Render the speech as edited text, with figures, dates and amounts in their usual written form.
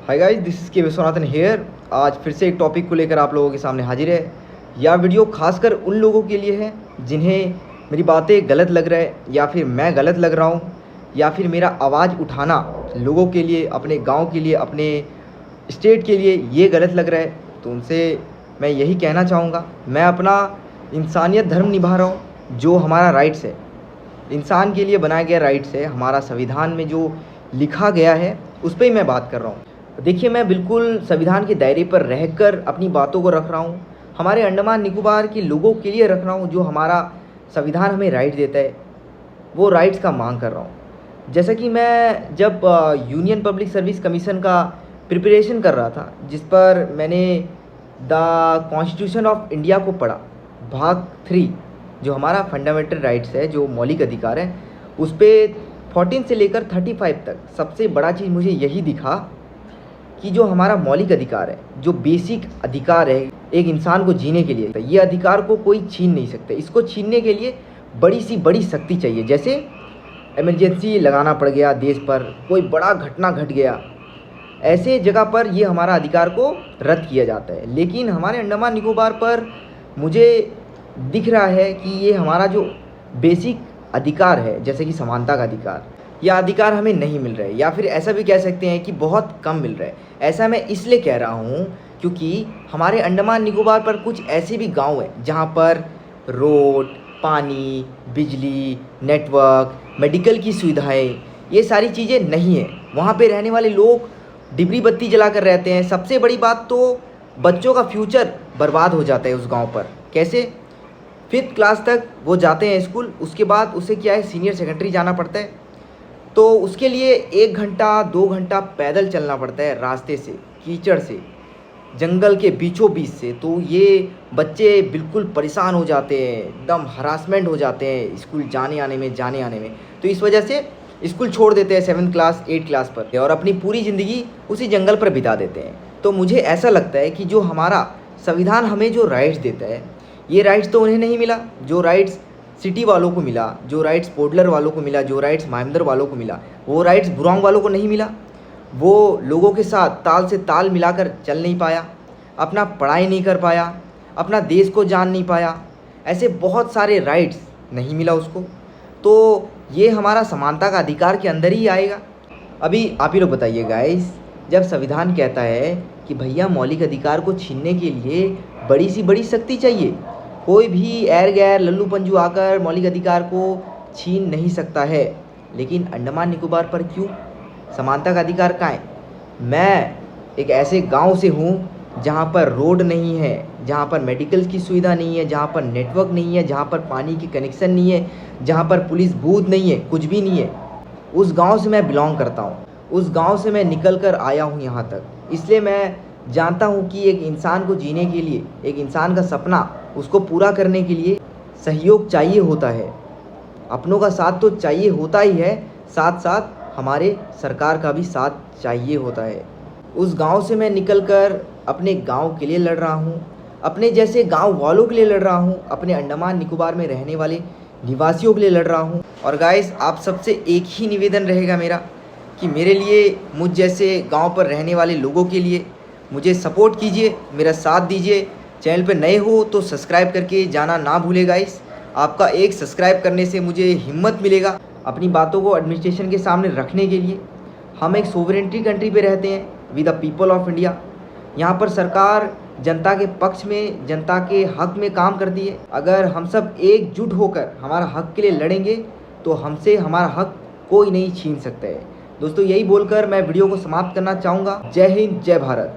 Hi guys, this is के Viswanathan hair. आज फिर से एक टॉपिक को लेकर आप लोगों के सामने हाजिर है। यह वीडियो खासकर उन लोगों के लिए है जिन्हें मेरी बातें गलत लग रहा है, या फिर मैं गलत लग रहा हूँ, या फिर मेरा आवाज़ उठाना लोगों के लिए, अपने गांव के लिए, अपने स्टेट के लिए ये गलत लग रहा है। तो उनसे मैं यही कहना चाहूँगा, मैं अपना इंसानियत धर्म निभा रहा हूँ। जो हमारा राइट्स है, इंसान के लिए बनाया गया राइट्स है, हमारा संविधान में जो लिखा गया है उस पर ही मैं बात कर रहा हूँ। देखिए, मैं बिल्कुल संविधान के दायरे पर रहकर अपनी बातों को रख रहा हूँ। हमारे अंडमान निकोबार के लोगों के लिए रख रहा हूँ। जो हमारा संविधान हमें राइट देता है, वो राइट्स का मांग कर रहा हूँ। जैसा कि मैं जब यूनियन पब्लिक सर्विस कमीशन का प्रिपरेशन कर रहा था, जिस पर मैंने द कॉन्स्टिट्यूशन ऑफ इंडिया को पढ़ा, भाग 3 जो हमारा फंडामेंटल राइट्स है, जो मौलिक अधिकार है, उस पर 14 से लेकर 35 तक सबसे बड़ा चीज़ मुझे यही दिखा कि जो हमारा मौलिक अधिकार है, जो बेसिक अधिकार है एक इंसान को जीने के लिए, ये अधिकार को कोई छीन नहीं सकता। इसको छीनने के लिए बड़ी सी बड़ी शक्ति चाहिए। जैसे इमरजेंसी लगाना पड़ गया देश पर, कोई बड़ा घटना घट गया, ऐसे जगह पर ये हमारा अधिकार को रद्द किया जाता है। लेकिन हमारे अंडमान निकोबार पर मुझे दिख रहा है कि ये हमारा जो बेसिक अधिकार है, जैसे कि समानता का अधिकार, यह अधिकार हमें नहीं मिल रहा है, या फिर ऐसा भी कह सकते हैं कि बहुत कम मिल रहा है। ऐसा मैं इसलिए कह रहा हूँ क्योंकि हमारे अंडमान निकोबार पर कुछ ऐसे भी गांव हैं जहाँ पर रोड, पानी, बिजली, नेटवर्क, मेडिकल की सुविधाएं, ये सारी चीज़ें नहीं हैं। वहाँ पे रहने वाले लोग डिबरी बत्ती जला कर रहते हैं। सबसे बड़ी बात तो बच्चों का फ्यूचर बर्बाद हो जाता है उस गाँव पर। कैसे? 5th क्लास तक वो जाते हैं स्कूल, उसके बाद उसे क्या है, सीनियर सेकेंडरी जाना पड़ता है। तो उसके लिए 1 घंटा 2 घंटा पैदल चलना पड़ता है, रास्ते से, कीचड़ से, जंगल के बीचों बीच से। तो ये बच्चे बिल्कुल परेशान हो जाते हैं, एकदम हरासमेंट हो जाते हैं स्कूल जाने आने में। तो इस वजह से स्कूल छोड़ देते हैं 7th क्लास 8th क्लास पर, और अपनी पूरी ज़िंदगी उसी जंगल पर बिता देते हैं। तो मुझे ऐसा लगता है कि जो हमारा संविधान हमें जो राइट्स देता है, ये राइट्स तो उन्हें नहीं मिला। जो राइट्स सिटी वालों को मिला, जो राइट्स पोडलर वालों को मिला, जो राइट्स माइमदर वालों को मिला, वो राइट्स बुरांग वालों को नहीं मिला। वो लोगों के साथ ताल से ताल मिलाकर चल नहीं पाया, अपना पढ़ाई नहीं कर पाया, अपना देश को जान नहीं पाया। ऐसे बहुत सारे राइट्स नहीं मिला उसको। तो ये हमारा समानता का अधिकार के अंदर ही आएगा। अभी आप ही लोग बताइए गाइस, जब संविधान कहता है कि भैया मौलिक अधिकार को छीनने के लिए बड़ी सी बड़ी शक्ति चाहिए, कोई भी एर गैर लल्लू पंजू आकर मौलिक अधिकार को छीन नहीं सकता है, लेकिन अंडमान निकोबार पर क्यों? समानता का अधिकार कहाँ है? मैं एक ऐसे गांव से हूँ जहाँ पर रोड नहीं है, जहाँ पर मेडिकल की सुविधा नहीं है, जहाँ पर नेटवर्क नहीं है, जहाँ पर पानी की कनेक्शन नहीं है, जहाँ पर पुलिस बूथ नहीं है, कुछ भी नहीं है। उस गाँव से मैं बिलोंग करता हूँ, उस गाँव से मैं निकल कर आया हूँ यहाँ तक। इसलिए मैं जानता हूँ कि एक इंसान को जीने के लिए, एक इंसान का सपना, उसको पूरा करने के लिए सहयोग चाहिए होता है। अपनों का साथ तो चाहिए होता ही है, साथ साथ हमारे सरकार का भी साथ चाहिए होता है। उस गांव से मैं निकलकर अपने गांव के लिए लड़ रहा हूं, अपने जैसे गांव वालों के लिए लड़ रहा हूं, अपने अंडमान निकोबार में रहने वाले निवासियों के लिए लड़ रहा हूं। और गाइस, आप सबसे एक ही निवेदन रहेगा मेरा कि मेरे लिए, मुझ जैसे गाँव पर रहने वाले लोगों के लिए मुझे सपोर्ट कीजिए, मेरा साथ दीजिए। चैनल पे नए हो तो सब्सक्राइब करके जाना ना भूलें गाइस। आपका एक सब्सक्राइब करने से मुझे हिम्मत मिलेगा अपनी बातों को एडमिनिस्ट्रेशन के सामने रखने के लिए। हम एक सोवरेंटी कंट्री पे रहते हैं, with the people of India. यहाँ पर सरकार जनता के पक्ष में, जनता के हक में काम करती है। अगर हम सब एकजुट होकर हमारा हक के लिए लड़ेंगे तो हमसे हमारा हक कोई नहीं छीन सकता है। दोस्तों, यही बोलकर मैं वीडियो को समाप्त करना चाहूँगा। जय हिंद, जय भारत।